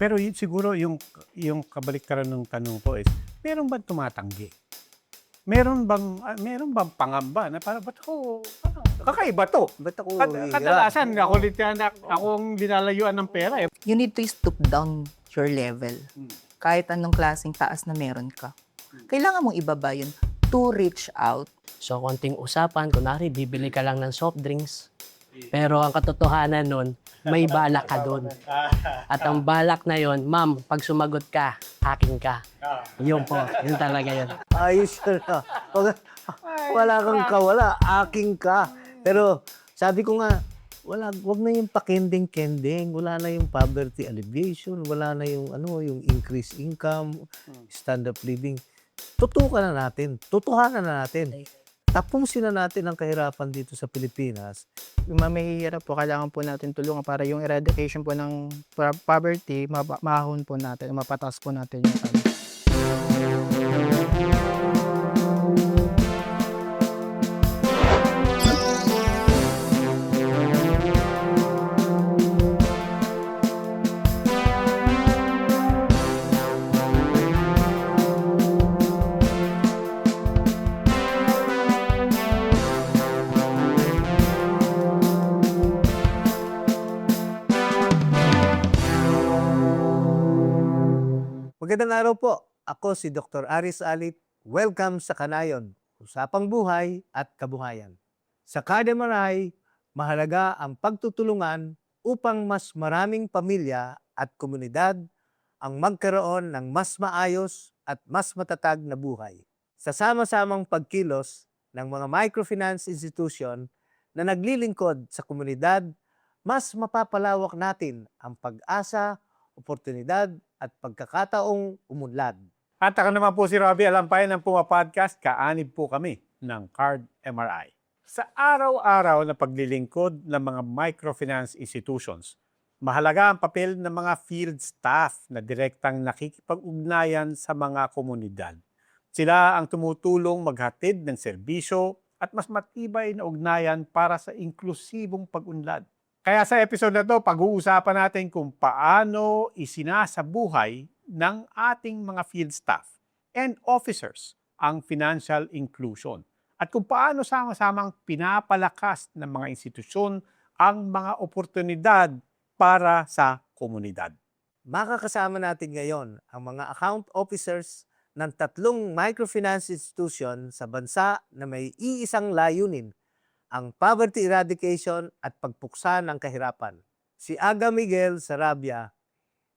Pero yun siguro yung kabaliktaran ng tanong ko is, meron bang tumatanggi? Meron bang pangamba na parang ba't ako parang kakaiba 'to? Ba't ako Kadalasan ako akong nilalayuan ng pera, eh. You need to stoop down your level. Kahit anong klaseng taas na meron ka. Kailangan mong ibaba yun to reach out. So, konting usapan, kunwari, bibili ka lang ng soft drinks. Pero ang katotohanan nun, may balak ka dun. At ang balak na yon, ma'am, pag sumagot ka, akin ka. Yun po, yun talaga yun. Ayos na. Wala kang kawala, aking ka. Pero sabi ko nga, wag na yung pakending-kending, wala na yung poverty alleviation, wala na yung yung increased income, stand-up living. Tutukan na natin, totohanan na natin. Tapusin na natin ang kahirapan dito sa Pilipinas. Yung mga mahihirap po, kailangan po natin tulungan para yung eradication po ng poverty, mahon po natin, mapatas po natin yung Magandang araw po. Ako si Dr. Aris Alit. Welcome sa Kanayon, Usapang Buhay at Kabuhayan. Sa Kademaray, mahalaga ang pagtutulungan upang mas maraming pamilya at komunidad ang magkaroon ng mas maayos at mas matatag na buhay. Sa sama-samang pagkilos ng mga microfinance institution na naglilingkod sa komunidad, mas mapapalawak natin ang pag-asa, oportunidad at pagkakataong umunlad. At ako naman po si Robbie Alampay ng Puma Podcast. Kaanib po kami ng Card MRI. Sa araw-araw na paglilingkod ng mga microfinance institutions, mahalaga ang papel ng mga field staff na direktang nakikipag-ugnayan sa mga komunidad. Sila ang tumutulong maghatid ng serbisyo at mas matibay na ugnayan para sa inklusibong pag-unlad. Kaya sa episode na to, pag-uusapan natin kung paano isinasabuhay ng ating mga field staff and officers ang financial inclusion at kung paano sama-samang pinapalakas ng mga institusyon ang mga oportunidad para sa komunidad. Makakasama natin ngayon ang mga account officers ng 3 microfinance institution sa bansa na may iisang layunin, ang poverty eradication at pagpuksa ng kahirapan. Si Aga Miguel Sarabia,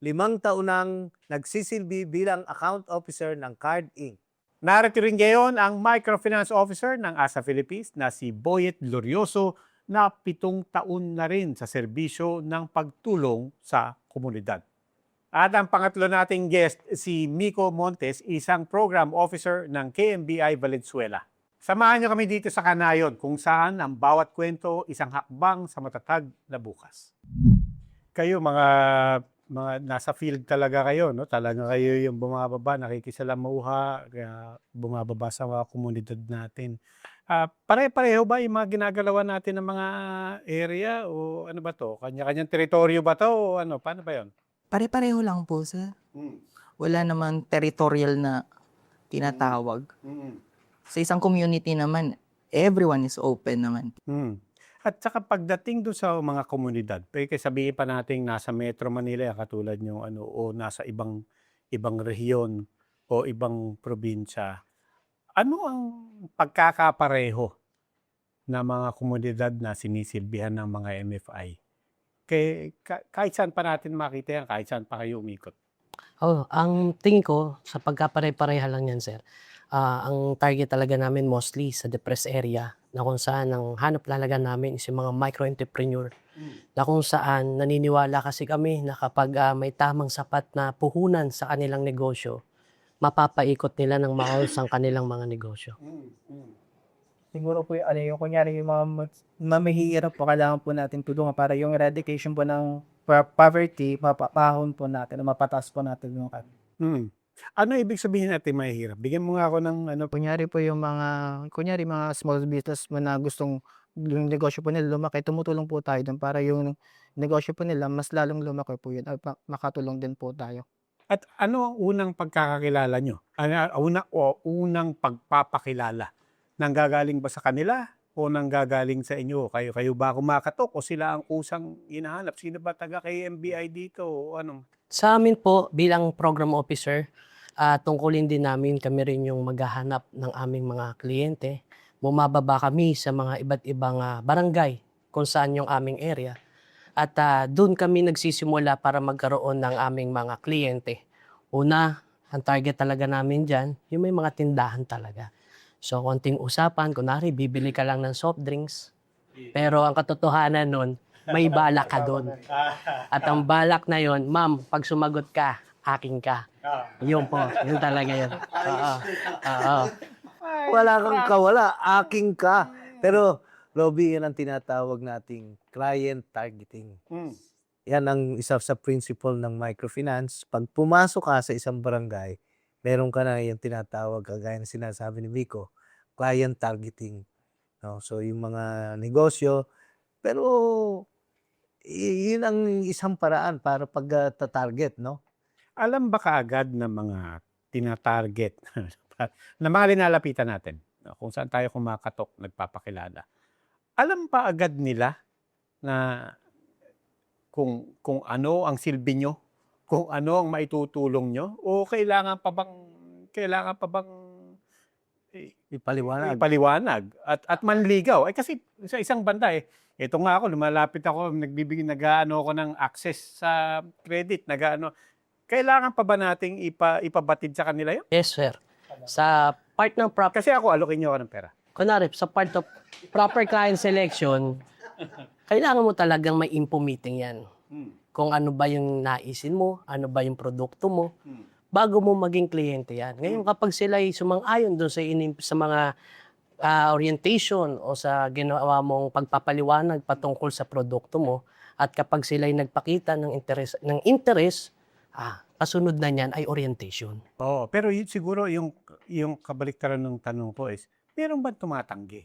5 taon nang nagsisilbi bilang account officer ng Card Inc. Narito rin ngayon ang microfinance officer ng ASA Philippines na si Boyet Glorioso na 7 taon na rin sa serbisyo ng pagtulong sa komunidad. At ang pangatlo nating guest, si Miko Montes, isang program officer ng KMBI Valenzuela. Samahan niyo kami dito sa Kanayon kung saan ang bawat kwento isang hakbang sa matatag na bukas. Kayo mga nasa field talaga kayo, no? Talaga kayo yung bumababa, nakikisalamuha, bumababa sa mga komunidad natin. Pare-pareho ba yung mga ginagalawan natin ng mga area o ano ba to? Kanya-kanyang teritoryo ba to o ano? Paano ba 'yon? Pare-pareho lang po, sir. Wala namang territorial na tinatawag. Sa isang community naman, everyone is open naman. At saka pagdating doon sa mga komunidad, pwede sabihin pa natin nasa Metro Manila, katulad yung o nasa ibang rehiyon o ibang probinsya. Ano ang pagkakapareho na mga komunidad na sinisilbihan ng mga MFI? Kahit saan pa natin makita yan, kahit saan pa kayo umikot. Ang tingin ko, sa pagkapare-pareha lang yan, sir, ang target talaga namin mostly sa depressed area na kung saan ang hanap talaga namin is yung mga micro-entrepreneur na kung saan naniniwala kasi kami na kapag may tamang sapat na puhunan sa kanilang negosyo, mapapaikot nila ng maayos ang kanilang mga negosyo. siguro po yung kunyari yung mga mahihirap po, kailangan po natin tulungan para yung eradication po ng poverty, mapahon po natin, mapatas po natin yung Ano ibig sabihin natin mahihirap? Bigyan mo nga ako ng Kunyari po yung mga small business mo na gustong yung negosyo po nila lumaki, tumutulong po tayo doon para yung negosyo po nila, mas lalong lumaki po yun at makatulong din po tayo. At ano ang unang pagkakakilala nyo? Unang pagpapakilala? Nanggagaling ba sa kanila o nanggagaling sa inyo? Kayo ba kumakatok o sila ang kusang hinahanap? Sino ba taga KMBI dito o ano? Sa amin po, bilang program officer, tungkulin din namin kami rin yung maghahanap ng aming mga kliyente. Bumababa kami sa mga iba't ibang barangay kung saan yung aming area. At doon kami nagsisimula para magkaroon ng aming mga kliyente. Una, ang target talaga namin dyan, yung may mga tindahan talaga. So, konting usapan, kunwari, bibili ka lang ng soft drinks. Pero ang katotohanan nun, may balak ka doon. At ang balak na yon, ma'am, pag sumagot ka, aking ka. Yun po, yun talaga yun. Oo. Oo. Wala kang kawala, aking ka. Pero, Robby, yan ang tinatawag nating client targeting. Yan ang isa sa principle ng microfinance. Pag pumasok ka sa isang barangay, meron ka na yung tinatawag, kagaya na sinasabi ni Vico, client targeting. No? So, yung mga negosyo, pero yun ang isang paraan para pag-target, no? Alam ba kaagad ng mga tinatarget na mga linalapitan natin kung saan tayo kumakatok, nagpapakilala? Alam ba agad nila na kung ano ang silbi nyo, kung ano ang maitutulong nyo, o kailangan pa bang Ipaliwanag. ipaliwanag at manligaw? Kasi sa isang banda ito nga ako, lumalapit ako, nag-aano ako ng access sa credit, kailangan pa ba nating ipabatid sa kanila yun? Yes, sir. Sa part ng Kasi ako, alokin nyo ako ng pera. kunwari, sa part of proper client selection, kailangan mo talagang may info meeting yan. Kung ano ba yung naisin mo, ano ba yung produkto mo, bago mo maging kliyente yan. Ngayon, kapag sila ay sumang-ayon doon sa mga orientation o sa ginawa mong pagpapaliwanag patungkol sa produkto mo, at kapag sila ay nagpakita ng interest, kasunod na niyan ay orientation. Oo, pero siguro yung kabaliktaran ng tanong ko is, meron bang tumatanggi?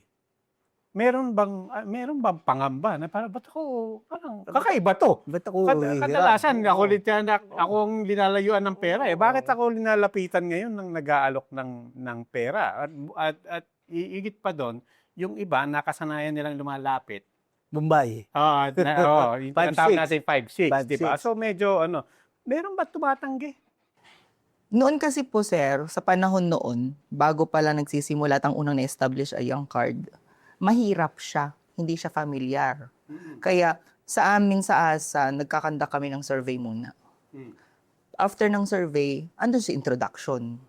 Meron bang pangamba na parang ba't ako parang kakaiba to? Ba't ako Kadalasan ako ang linalayuan ng pera Bakit ako linalapitan ngayon ng nag-aalok ng pera? At iigit pa doon, yung iba nakasanayan nilang lumalapit. Bombay. Yung 5-6. tinatawag natin 5-6, di ba? 5-6. So medyo meron ba tumatanggi? Noon kasi po, sir, sa panahon noon, bago pala nagsisimula at ang unang na-establish ay yung card, mahirap siya. Hindi siya familiar. Kaya sa amin sa ASA, nagkakanda kami ng survey muna. After ng survey, andun si introduction.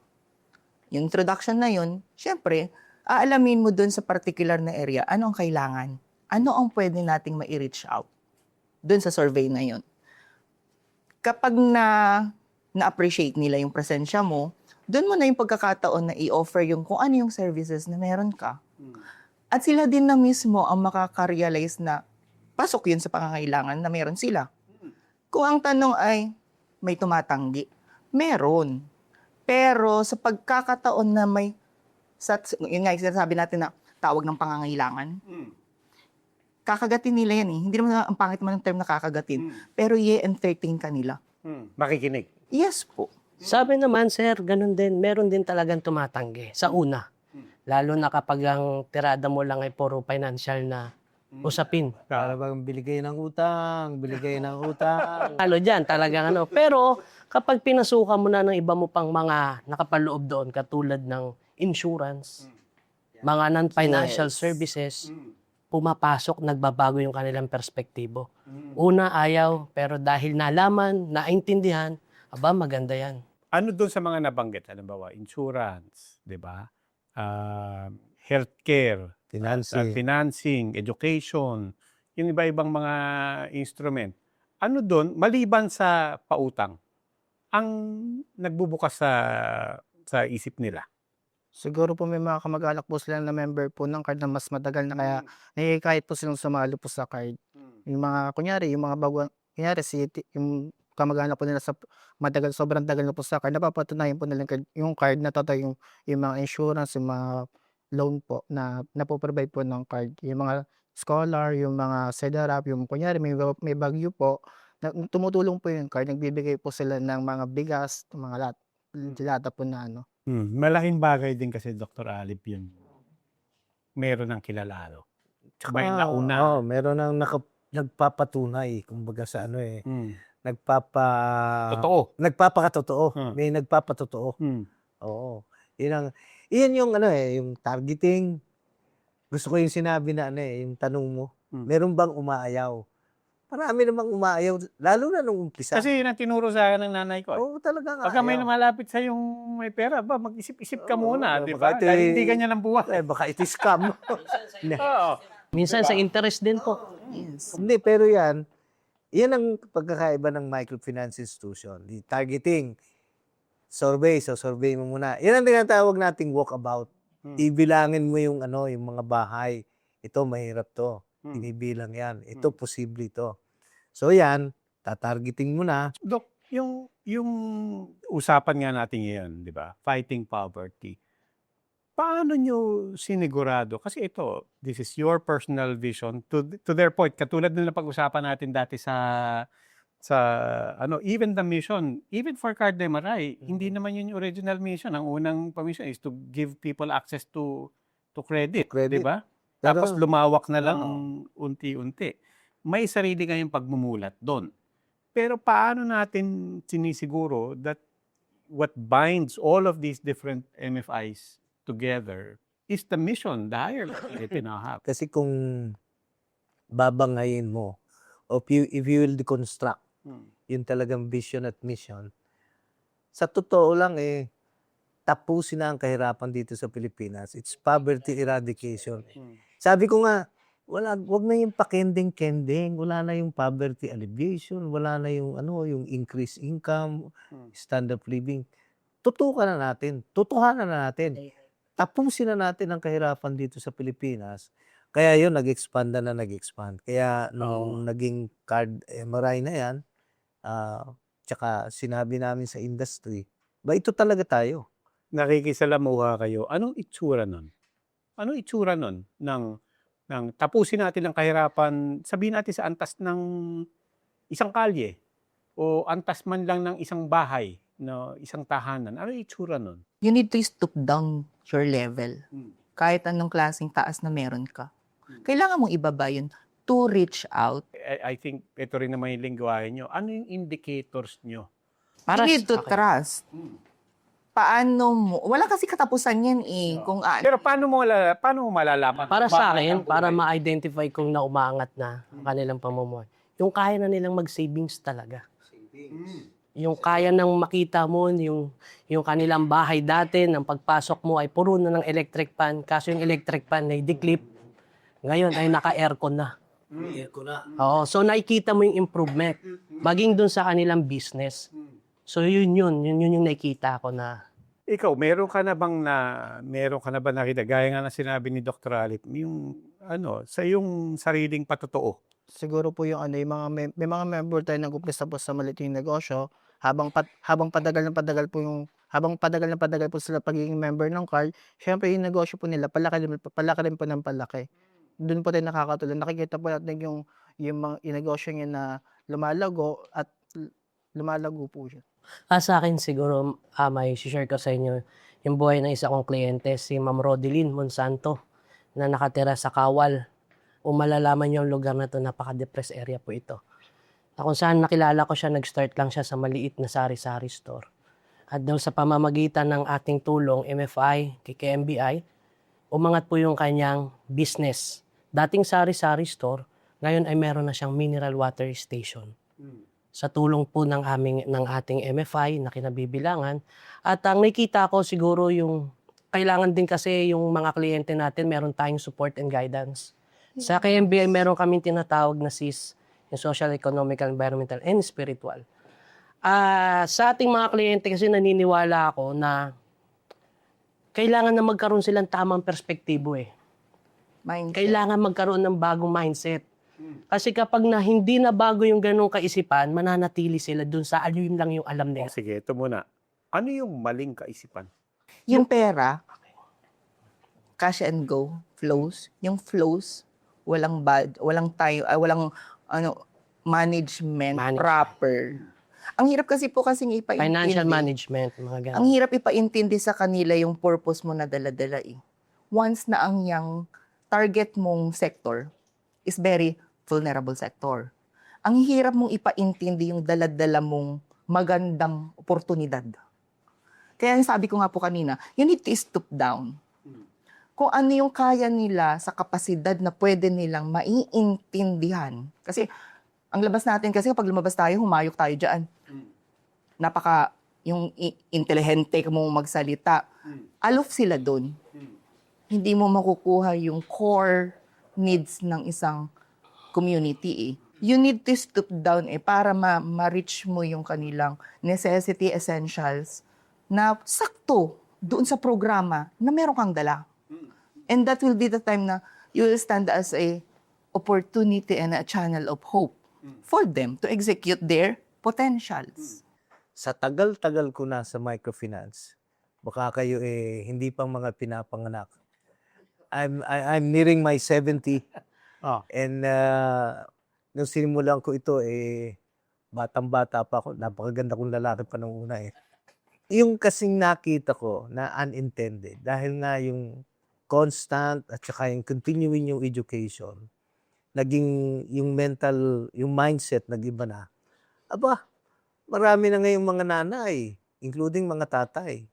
Yung introduction na yun, syempre, aalamin mo dun sa particular na area, ano ang kailangan? Ano ang pwede nating ma-reach out dun sa survey na yun? Kapag na-appreciate nila yung presensya mo, doon mo na yung pagkakataon na i-offer yung kung ano yung services na meron ka. At sila din na mismo ang makaka-realize na pasok yun sa pangangailangan na meron sila. Kung ang tanong ay, may tumatanggi? Meron. Pero sa pagkakataon na yun nga yung sinasabi natin na tawag ng pangangailangan, kakagatin nila yan eh. Hindi naman ang pangit man ng term na kakagatin, pero i-entertain ka nila. Makikinig. Yes po. Sabi naman, sir, ganun din. Meron din talagang tumatanggi sa una. Lalo na kapag ang tirada mo lang ay puro financial na usapin. Para bang biligay ng utang. Lalo dyan, talagang Pero kapag pinasukan mo na ng iba mo pang mga nakapaloob doon, katulad ng insurance, mga non-financial services, pumapasok, nagbabago yung kanilang perspektibo. Una, ayaw, pero dahil nalaman, naintindihan, maganda yan. Ano doon sa mga nabanggit? Halimbawa, insurance, di ba? Healthcare, financing, education, yung iba-ibang mga instrument. Ano doon, maliban sa pautang, ang nagbubukas sa isip nila? Siguro po may mga kamag-anak po sila na member po ng card na mas matagal na kaya kahit po silang sumali po sa card. Yung mga, kunyari, yung mga baguhan, kunyari, yung kamag-anak po nila sa sobrang tagal na po sa card, napapatunayan po nila yung card na totoo yung mga insurance, yung mga loan po na napoprovide po ng card. Yung mga scholar, yung mga SEDARAP, yung kunyari may bagyo po, tumutulong po yung card, nagbibigay po sila ng mga bigas, mga lata po na ano. Malaking bagay din kasi Dr. Alip yun. Meron ng kilala. May nauna. Meron ng nagpapatunay, kumbaga sa ano eh, Mm. nagpapakatotoo. May nagpapatotoo. Oo. Iyan yung ano eh, yung targeting. Gusto ko yung sinabi na ano eh, yung tanong mo. Meron bang umaayaw? Marami namang umaayaw, lalo na nung umpisa. Kasi yun ang tinuro sa akin ng nanay ko. Oo, talagang Pagka may ayaw. lumalapit sa yung may pera, mag-isip-isip ka Oo, muna, di baka ba? ito Dahil eh, hindi ganyan ang buhay. baka ito scam. Oo. Minsan sa interest din po. Yes. Hindi, pero yan ang pagkakaiba ng microfinance institution. The targeting, survey mo muna. Yan ang tinatawag nating walkabout. Ibilangin mo yung ano, yung mga bahay. Ito, mahirap to. Inibilang yan. Ito, posible to. So yan, tatargeting mo na. Dok, yung usapan nga natin ngayon, di ba? Fighting poverty. Paano nyo sinigurado? Kasi ito, this is your personal vision. To their point, katulad na pag-usapan natin dati sa even the mission, even for Card MRI, hindi naman yun yung original mission. Ang unang mission is to give people access to credit, Credit. di ba? Pero- Tapos lumawak na lang unti-unti. May sarili kayong pagmumulat doon. Pero paano natin sinisiguro that what binds all of these different MFIs together is the mission, the higher level na have. Kasi kung babangayin mo, if you will deconstruct yung talagang vision at mission, sa totoo lang tapusin na ang kahirapan dito sa Pilipinas. It's poverty eradication. Sabi ko nga, wag na yung pakending-kending, wala na yung poverty alleviation, wala na yung yung increased income, standard of living. Tutuhanan na natin. Tapusin na natin ang kahirapan dito sa Pilipinas. Kaya yun, nag-expand. Kaya nung naging Card MRI na yan, tsaka sinabi namin sa industry, ito talaga tayo. Nakikisalamuha kayo. Anong itsura nun? Anong itsura nun ng tapusin natin ang kahirapan, sabihin natin sa antas ng isang kalye o antas man lang ng isang bahay, no, isang tahanan. Ano yung itsura nun? You need to stoop down your level. Kahit anong klaseng taas na meron ka. Kailangan mong ibaba yun to reach out. I think ito rin naman yung lingwahe nyo. Ano yung indicators nyo? You need to okay. trust. Paano mo? Wala kasi katapusan yan Kung Pero paano mo malalaman? Para sa Ang akin, para buhay? ma-identify kung naumaangat na ang kanilang pamumuhay. Yung kaya na nilang mag-savings talaga. Yung kaya nang makita mo, yung kanilang bahay dati, ng pagpasok mo ay puro na ng electric fan. Kaso yung electric fan ay declip. Ngayon ay naka-aircon na. Oo, so nakikita mo yung improvement. Maging dun sa kanilang business. So yun yung nakikita ko na. Ikaw, meron ka na ba nakita, gaya nga na sinabi ni Dr. Alip, yung sa yung sariling patotoo? Siguro po yung yung mga may mga member tayo nag-umpisa po sa maliiting negosyo, habang padagal na padagal po sila pagiging member ng card, syempre yung negosyo po nila palaki rin po ng palaki. Doon po tayo nakakatulong. Nakikita po natin yung negosyo niya na lumalago po siya. Sa akin siguro, may share ko sa inyo yung buhay ng isa kong kliyente, si Ma'am Rodeline Monsanto, na nakatira sa Kawal. O malalaman niyo yung lugar na to, napaka-depressed area po ito. Kung saan nakilala ko siya, nag-start lang siya sa maliit na sari-sari store. At daw sa pamamagitan ng ating tulong, MFI, KKMBI, umangat po yung kanyang business. Dating sari-sari store, ngayon ay meron na siyang mineral water station. Sa tulong po ng ating MFI na kinabibilangan. At ang nakita ko siguro yung kailangan din kasi yung mga kliyente natin meron tayong support and guidance. Sa KMBI meron kaming tinatawag na SES, yung Social, Economical, Environmental, and Spiritual. Sa ating mga kliyente kasi naniniwala ako na kailangan na magkaroon silang tamang perspektibo Mindset. Kailangan magkaroon ng bagong mindset. Kasi kapag hindi na bago yung ganong kaisipan, mananatili sila dun sa yun lang yung alam nila. Sige, ito muna. Ano yung maling kaisipan? Yung pera, cash and go, flows. Yung flows, walang tayo, walang ano, management Management. proper. Ang hirap kasi po kasing Financial ipaintindi. management, mga ganun. Ang hirap ipaintindi sa kanila yung purpose mo na dala-dala eh. Once na ang yung target mong sector is very vulnerable sector. Ang hirap mong ipaintindi yung dala-dala mong magandang oportunidad. Kaya yung sabi ko nga po kanina, you need to stoop down. Kung ano yung kaya nila sa kapasidad na pwede nilang maiintindihan. Kasi ang labas natin kasi kapag lumabas tayo, humayok tayo dyan. Napaka yung intelihente mong magsalita. Aloof sila doon. Hindi mo makukuha yung core needs ng isang community eh. You need to stoop down para ma-reach mo yung kanilang necessity essentials na sakto doon sa programa na meron kang dala. And that will be the time na you will stand as a opportunity and a channel of hope for them to execute their potentials. Sa tagal-tagal ko na sa microfinance, baka kayo hindi pang mga pinapanganak. I'm nearing my 70 Oh. and nung sinimulan ko ito batang-bata pa ako, napakaganda kong lalaki pa nung una Yung kasing nakita ko na unintended dahil nga yung constant at saka yung continuing yung education, naging yung mental, yung mindset nag-iba na. Aba, marami na ngayong mga nanay, including mga tatay,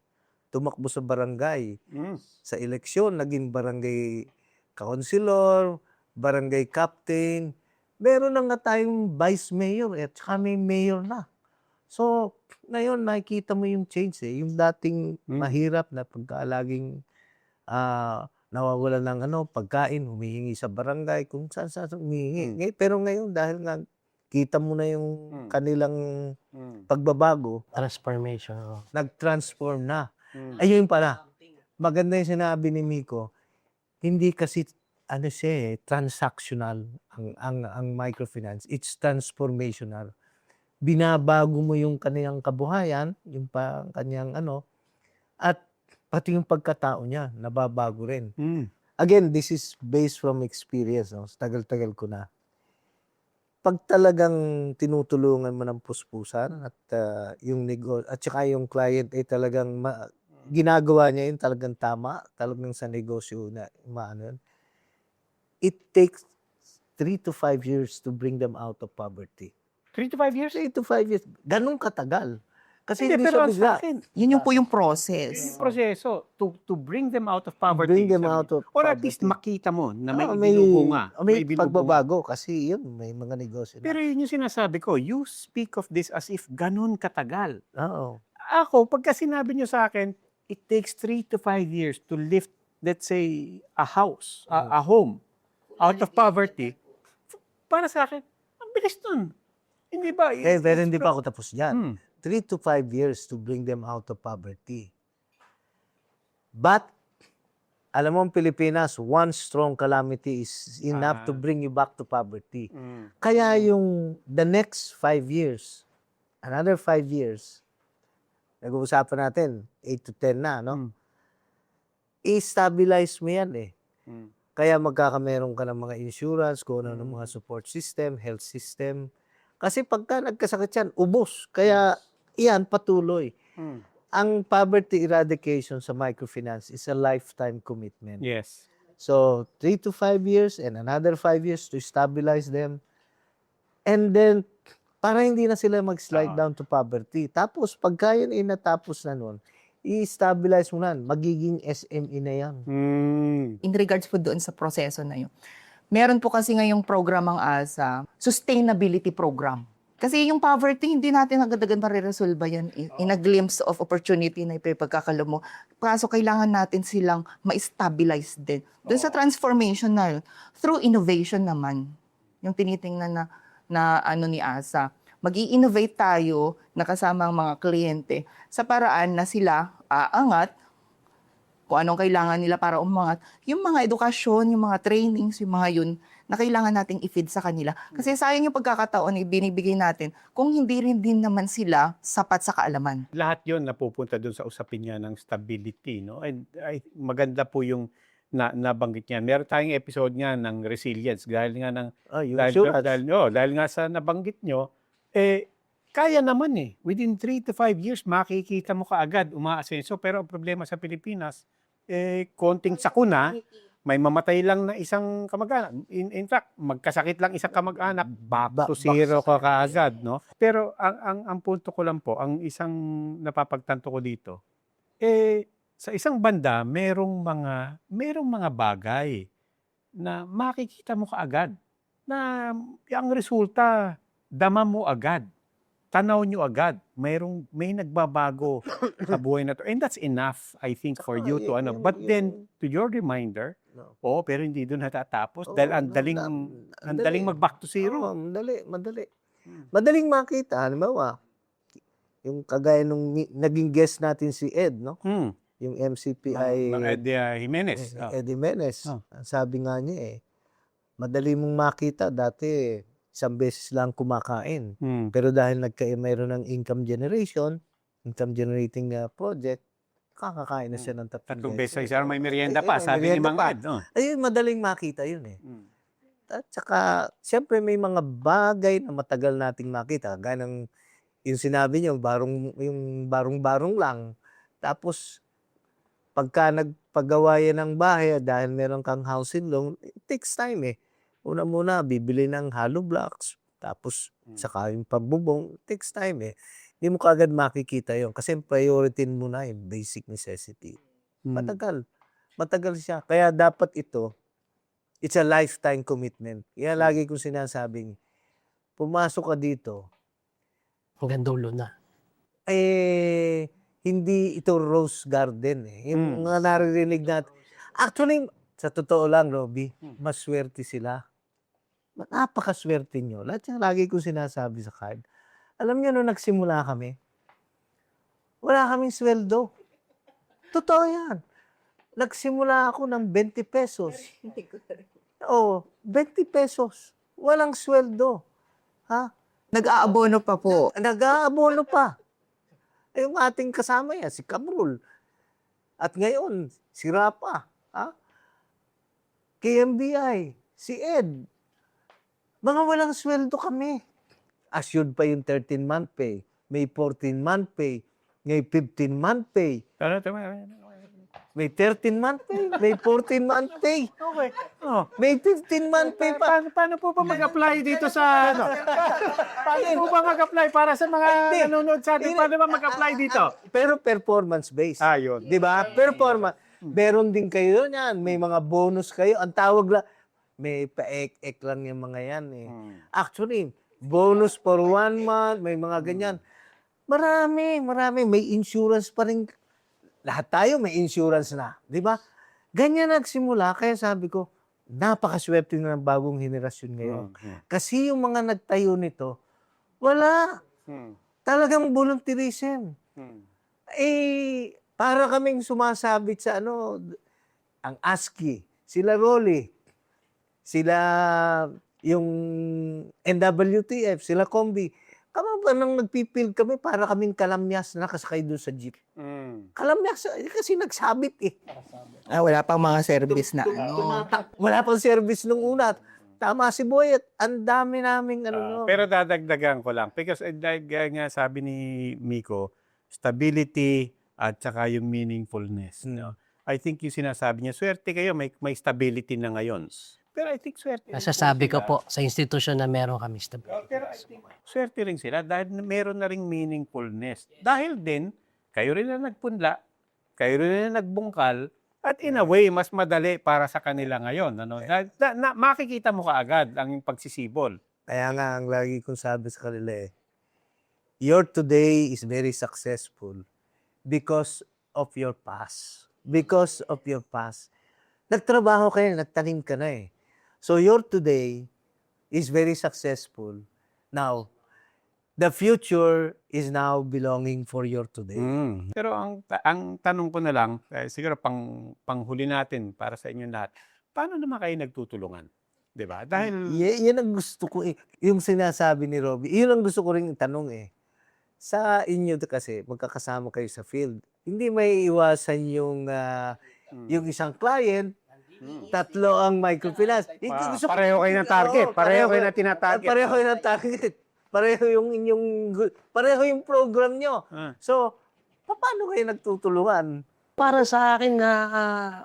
tumakbo sa barangay. Sa eleksyon, naging barangay councilor, barangay captain. Meron na nga tayong vice mayor at saka may mayor na. So, ngayon nakikita mo yung change yung dating mahirap na pagkalaging nawawalan ng pagkain, humihingi sa barangay, kung saan humihingi. Pero ngayon dahil nga kita mo na yung kanilang pagbabago, Transformation. nag-transform na. Ayun pala, maganda yung sinabi ni Miko, hindi kasi transactional ang microfinance, it's transformational. Binabago mo yung kanyang kabuhayan, yung kanyang at pati yung pagkatao niya, nababago rin. Again, this is based from experience. Tagal-tagal ko na. Pag talagang tinutulungan mo ng puspusan at yung at saka yung client talagang ginagawa niya yun talagang tama, talagang sa negosyo na it takes 3 to 5 years to bring them out of poverty. 3 to 5 years? 3 to 5 years. Ganun katagal. Kasi Hindi, hindi pero siya ang bigla. sa akin, Yun yung po yung process. proseso to bring them out of poverty. Bring them sabi out niyo. of Or at least poverty. makita mo na may May binubunga. may binubunga. pagbabago kasi yun, may mga negosyo na. Pero yun yung sinasabi ko, you speak of this as if ganun katagal. Oo. Ako, pagka sinabi niyo sa akin, it takes 3 to 5 years to lift, let's say, a house, a home, out of poverty. Para sa akin, ang bilis nun. Hindi ba? Pero hindi pa ako tapos dyan. 3 3 to 5 years to bring them out of poverty. But, alam mo ang Pilipinas, one strong calamity is enough to bring you back to poverty. Kaya yung the next 5 years, another 5 years, nag-uusapan natin, 8 to 10 na, no? I-stabilize mo yan Kaya magkakameron ka ng mga insurance, kung ano ng mga support system, health system. Kasi pagka nagkasakit yan, ubos. Kaya iyan, patuloy. Ang poverty eradication sa microfinance is a lifetime commitment. Yes. So, 3 to 5 years and another 5 years to stabilize them. And then, para hindi na sila mag-slide down to poverty. Tapos, pagka yun natapos na nun, i-stabilize mo na, magiging SME na yan. In regards po doon sa proseso na yun. Meron po kasi ngayong programang ASA, sustainability program. Kasi yung poverty, hindi natin agad-agad mariresolve yan in a glimpse of opportunity na ipagkakalo mo. Kaso kailangan natin silang ma-stabilize din. Doon sa transformation na yun, through innovation naman, yung tinitingnan na ni ASA. Mag-i-innovate tayo na kasama ang mga kliyente sa paraan na sila aangat kung anong kailangan nila para umangat. Yung mga edukasyon, yung mga trainings, yung mga yun, na kailangan nating i-feed sa kanila. Kasi sayang yung pagkakataon na binibigay natin kung hindi rin din naman sila sapat sa kaalaman. Lahat yon napupunta doon sa usapin niya ng stability, no? And maganda po yung na nabanggit niyan. Meron tayong episode nga ng resilience dahil nga ng Yung dahil, insurance. dahil nga sa nabanggit nyo, kaya naman within 3 to 5 years makikita mo kaagad umaasenso, pero ang problema sa Pilipinas konting sakuna, may mamatay lang na isang kamag-anak. In fact, magkasakit lang isang kamag-anak, back to zero ka kaagad, no? Pero ang punto ko lang po, ang isang napapagtanto ko dito, sa isang banda, merong mga bagay na makikita mo kaagad na ang resulta, dama mo agad. Tanaw nyo agad. May nagbabago sa buhay na to. And that's enough, I think, for you to ano. But then, to your reminder, pero hindi doon natatapos dahil ang daling mag-back to zero. Madali. Madaling makita, halimbawa, yung kagaya nung naging guest natin si Ed, no? Yung MCPI Jimenez. Eddie Menes. Ang sabi nga niya madali mong makita dati isang beses lang kumakain. Pero dahil mayroon ng income generating project, kakakain na siya ng 3 beses. May merienda pa, sabi ni Mang Ed. Ayun, madaling makita yun At saka, siyempre may mga bagay na matagal nating makita. Gaya ng yung sinabi niyo, yung barong-barong lang. Tapos, pagka nagpagawa yan ng bahay, dahil meron kang housing loan, it takes time Una-muna, bibili ng hollow blocks, tapos saka yung pagbubong, it takes time Hindi mo kaagad makikita yon kasi priority mo na yung basic necessity. Matagal siya. Kaya dapat it's a lifetime commitment. Kaya lagi kong sinasabing, pumasok ka dito, Hanggang dulo na. hindi ito rose garden Yung mga naririnig natin. Actually, sa totoo lang, Robby, maswerte sila. Napakaswerte nyo. Lahat yung lagi kong sinasabi sa card. Alam nyo, nung nagsimula kami, wala kaming sweldo. Totoo yan. Nagsimula ako ng 20 pesos. 20 pesos. Walang sweldo. Nag-aabono pa po. Nag-aabono pa. Yung ating kasama si Kabrul. At ngayon, si Rapa. KMBI. Si Ed. Mga walang sweldo kami. Assured pa yung 13-month pay. May 14-month pay. May 15-month pay. May 13-month pay. May 14-month pay. Okay. May 15-month pay pa. Paano po ba mag-apply dito sa Paano po ba mag-apply para sa mga nanonood sa atin? Paano ba mag-apply dito? Pero performance-based. Yun. Di ba? Performance. Meron din kayo yan. May mga bonus kayo. Ang tawag lang, may pa-ek-ek lang yung mga yan Actually, bonus for 1 month, may mga ganyan. Marami. May insurance pa rin. Lahat tayo may insurance na. Di ba? Ganyan nagsimula. Kaya sabi ko, napakaswerte na ng bagong henerasyon ngayon. Kasi yung mga nagtayo nito, wala. Talagang volunteerism. Para kaming sumasabit sa ang ASCII, sila Rolly, sila yung NWTF, sila Combi. Kama ba nang nagpipil kami para kaming kalamyas na nakasakay doon sa jeep? Kalamyas, kasi nagsabit Wala pang mga service na Wala pang service nung una. Tama si Boyet, ang dami naming Pero dadagdagan ko lang. Because nga sabi ni Miko, stability at saka yung meaningfulness. I think yung sinasabi niya, swerte kayo, may stability na ngayon. Pero I think swerte rin Nasasabi po ko sila. po sa institusyon na meron kami stability. Pero I think swerte rin sila dahil meron na ring meaningfulness. Dahil din, kayo rin na nagpunla, kayo rin na nagbungkal, at in a way, mas madali para sa kanila ngayon. Makikita mo kaagad ang pagsisibol. Kaya nga, ang lagi kong sabi sa kanila your today is very successful because of your past. Because of your past. Nagtrabaho kayo, nagtanim ka na So your today is very successful. Now, the future is now belonging for your today. Pero ang tanong ko na lang, siguro panghuli natin para sa inyong lahat, paano naman kayo nagtutulungan? 'Di ba? Dahil Yan ang gusto ko yung sinasabi ni Robby. Yun ang gusto ko ring tanong Sa inyo kasi magkakasama kayo sa field. Hindi may iwasan yung isang client Tatlo ang microfinance. Pareho kayo ng target. Oo, Pareho kayo na tinatarget. Pareho kayo ng target. Pareho yung program nyo. Ah. So, paano kayo nagtutulungan? Para sa akin na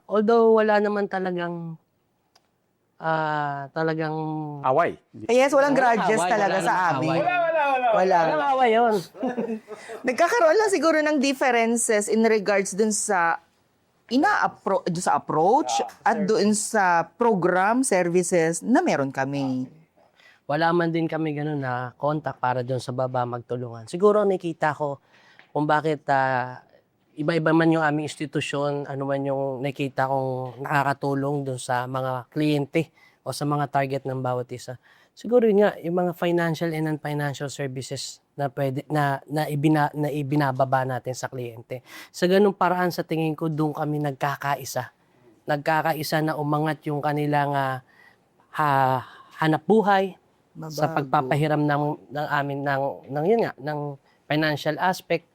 although wala naman talagang Away. Yes, walang Walang grudges away, talaga wala sa namang amin. away. Wala. walang awa yun. Nagkakaroon lang siguro ng differences in regards dun sa dun sa approach at doon sa program services na meron kami. Wala man din kami ganun na contact para doon sa baba magtulungan. Siguro nakita ko kung bakit iba-iba man yung aming institusyon, ano man yung nakita kong nakakatulong doon sa mga kliyente o sa mga target ng bawat isa. Siguro yun nga, yung mga financial and non-financial services na pwede na ibinababa natin sa kliyente. Sa ganung paraan sa tingin ko doon kami nagkakaisa. Nagkakaisa na umangat yung kanilang hanap buhay sa pagpapahiram ng amin ng yun nga, ng financial aspect.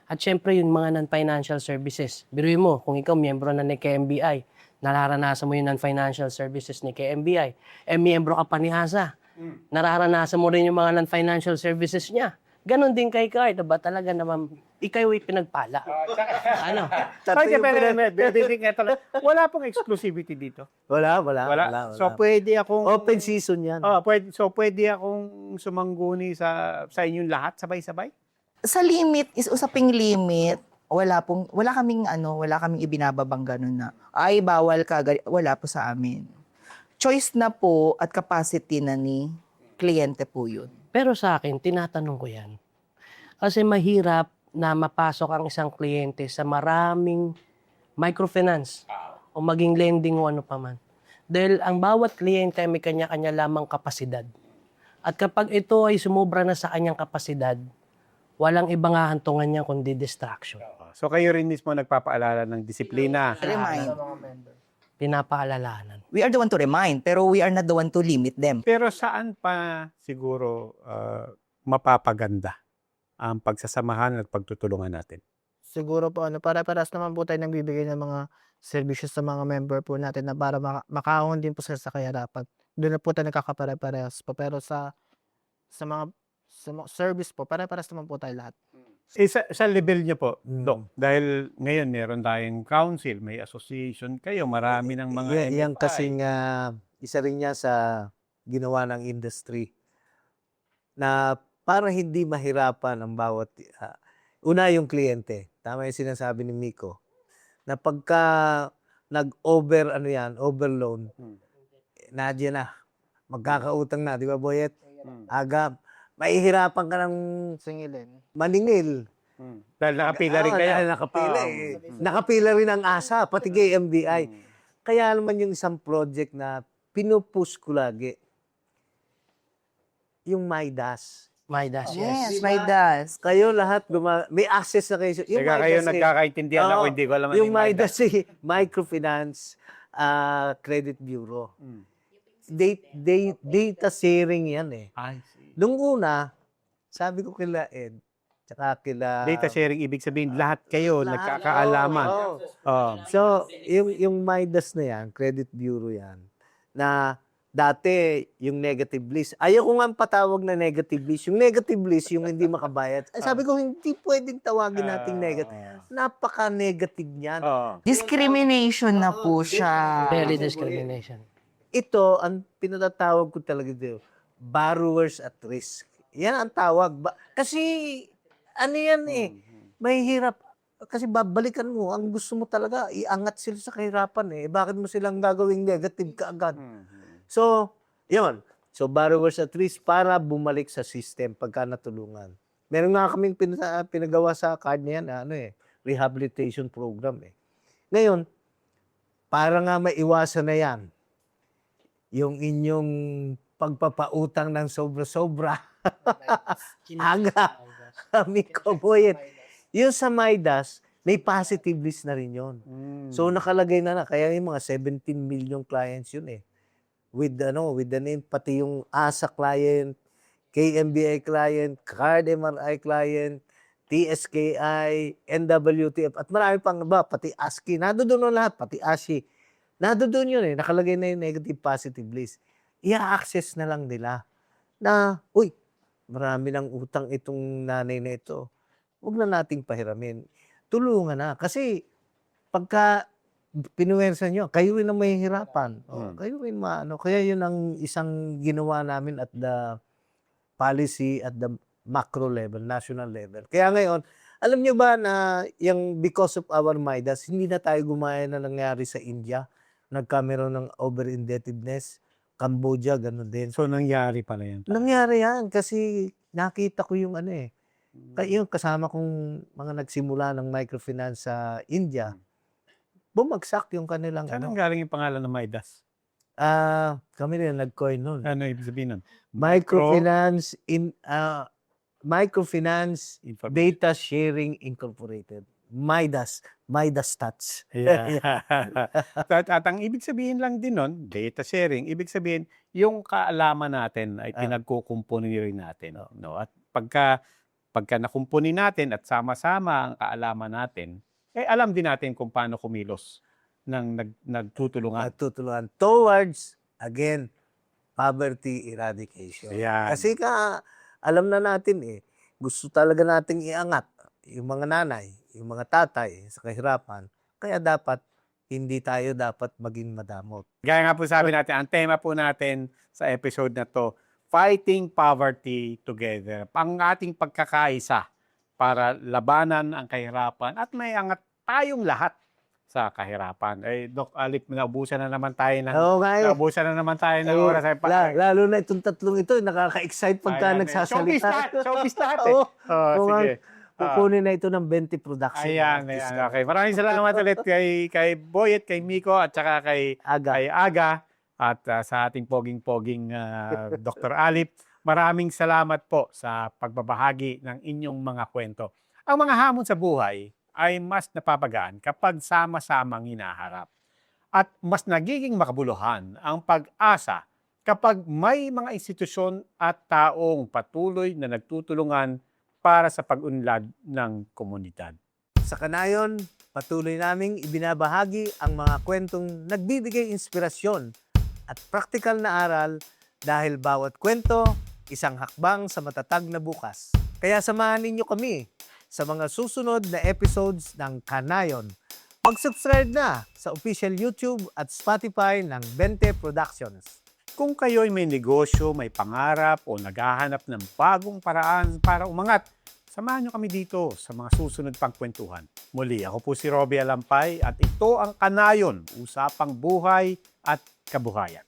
At syempre yung mga non-financial services. Biruin mo, kung ikaw miyembro na ni KMBI, nararanasan mo yung non-financial services ni KMBI. Miyembro ka pa ni HASA. Nararanasan mo rin yung mga non-financial services niya. Ganon din kay Card. Diba talaga naman, ikaw ay pinagpala. Ano? Wala pong exclusivity dito. Wala. So pwede akong Open season yan. pwede akong sumangguni sa inyong lahat sabay-sabay. Sa limit, usaping limit, wala kaming ibinababang ganun na, ay, bawal ka, wala po sa amin. Choice na po at capacity na ni kliyente po yun. Pero sa akin, tinatanong ko yan. Kasi mahirap na mapasok ang isang kliyente sa maraming microfinance o maging lending o ano pa man. Dahil ang bawat kliyente ay may kanya-kanya lamang kapasidad. At kapag ito ay sumubra na sa kanyang kapasidad, walang ibang hahantungan niya kundi distraction. So kayo rin mismo nagpapaalala ng disiplina. Remind. Pinapaalalahanan. We are the one to remind, pero we are not the one to limit them. Pero saan pa siguro mapapaganda ang pagsasamahan at pagtutulungan natin? Siguro po, para-paras naman po tayo nagbibigay ng mga services sa mga member po natin na para makaahon din po sila sa kahirapan. Doon na po tayo nagkakapare-parehas po. Pero sa mga service po, pare-paras naman po tayo lahat. Sa level niyo po, Dok, dahil ngayon meron tayong council, may association kayo, marami ng mga Yan MFI. kasing isa rin niya sa ginawa ng industry na para hindi mahirapan ang bawat una yung kliyente. Tama yung sinasabi ni Miko na pagka overloan, nadya na, magkakautang na, di ba, Boyet? Agam, mahihirapan ka ng Singilin. maningil. Dahil nakapila rin kayo. Dahil nakapila Nakapila rin ang ASA, pati KMBI. Kaya naman yung isang project na pinupush ko lagi, yung MIDAS. Midas, Yes, may das. Kayo lahat, may access na kayo. Teka, kayo nagkakaintindihan ako, hindi ko alam ano yung MIDAS, Microfinance Credit Bureau. Data sharing yan eh. I see. Nung una, sabi ko kila Ed, tsaka kila... Data sharing, ibig sabihin, lahat kayo nagkakaalaman. Oh. So, yung MIDAS na yan, Credit Bureau yan, na dati yung negative list. Ayaw ko nga patawag na negative list. Yung negative list, yung hindi makabayad. Sabi ko, hindi pwedeng tawagin nating negative. Napaka-negative niyan. Discrimination na po siya. Very discrimination. Ito, ang pinatatawag ko talaga dito, borrowers at risk. Yan ang tawag. Kasi, ano yan eh, mahihirap. Kasi babalikan mo, ang gusto mo talaga, iangat sila sa kahirapan eh. Bakit mo silang gagawing negative kaagad? So, yun. So, borrowers at risk para bumalik sa system pagka natulungan. Meron nga kaming pinagawa sa card na yan, rehabilitation program eh. Ngayon, para nga maiwasan na yan, yung inyong pagpapautang ng sobra-sobra. Kami Boyet. Yung sa MIDAS, may positive list na rin yun. So nakalagay na. Kaya yung mga 17 million clients yun eh. With the name, pati yung ASA client, KMBI client, Card MRI client, TSKI, NWTF, at marami pang iba, pati ASCII. Nandoon lahat, pati ASCII. Nandoon yun nakalagay na yung negative positive list. I-access na lang nila na, uy, marami ng utang itong nanay na ito. Huwag na nating pahiramin. Tulungan na. Kasi pagka pinuwersa nyo, kayo rin ang mahihirapan. Kayo rin maano. Kaya yun ang isang ginawa namin at the policy at the macro level, national level. Kaya ngayon, alam nyo ba na yung because of our Midas, hindi na tayo gumaya na nangyari sa India. Nagkameron ng over-indebtedness. Cambodia, ganun din. So, nangyari pala yan. Nangyari yan kasi nakita ko yung yung kasama kong mga nagsimula ng microfinance sa India, bumagsak yung kanilang Saan ang galing yung pangalan ng Midas? kami rin nag-coin nun. Ano ibig sabihin nun? Microfinance Microfinance Information. Data Sharing Incorporated. Midas Stats. Yeah. At ang ibig sabihin lang din nun, data sharing, ibig sabihin, yung kaalaman natin ay pinagkukumpuni rin natin. No? At pagka nakumpuni natin at sama-sama ang kaalaman natin, alam din natin kung paano kumilos ng nagtutulungan. Tutulungan towards, again, poverty eradication. Ayan. Kasi alam na natin gusto talaga nating iangat yung mga nanay, yung mga tatay sa kahirapan. Kaya hindi tayo dapat maging madamot. Gaya nga po sabi natin, ang tema po natin sa episode na to, Fighting Poverty Together. Ang ating pagkakaisa para labanan ang kahirapan at may angat tayong lahat sa kahirapan. Doc Alip, naubusan na naman tayo ng naubusan na naman tayo ng oras. Lalo na itong tatlong ito, nakaka-excite pagka nagsasalita. Showbiz lahat Oo. sige. Kukunin na ito ng 20 production. Ayan. Okay. Maraming salamat ulit kay Boyet, kay Miko, at saka kay Aga, at sa ating poging-poging Dr. Alip. Maraming salamat po sa pagbabahagi ng inyong mga kwento. Ang mga hamon sa buhay ay mas napapagaan kapag sama-samang hinaharap. At mas nagiging makabuluhan ang pag-asa kapag may mga institusyon at taong patuloy na nagtutulungan para sa pag-unlad ng komunidad. Sa Kanayon, patuloy naming ibinabahagi ang mga kwentong nagbibigay inspirasyon at praktikal na aral dahil bawat kwento, isang hakbang sa matatag na bukas. Kaya samahan ninyo kami sa mga susunod na episodes ng Kanayon. Mag-subscribe na sa official YouTube at Spotify ng Bente Productions. Kung kayo'y may negosyo, may pangarap o naghahanap ng bagong paraan para umangat, samahan nyo kami dito sa mga susunod pang kwentuhan. Muli, ako po si Robbie Alampay at ito ang Kanayon, usapang buhay at kabuhayan.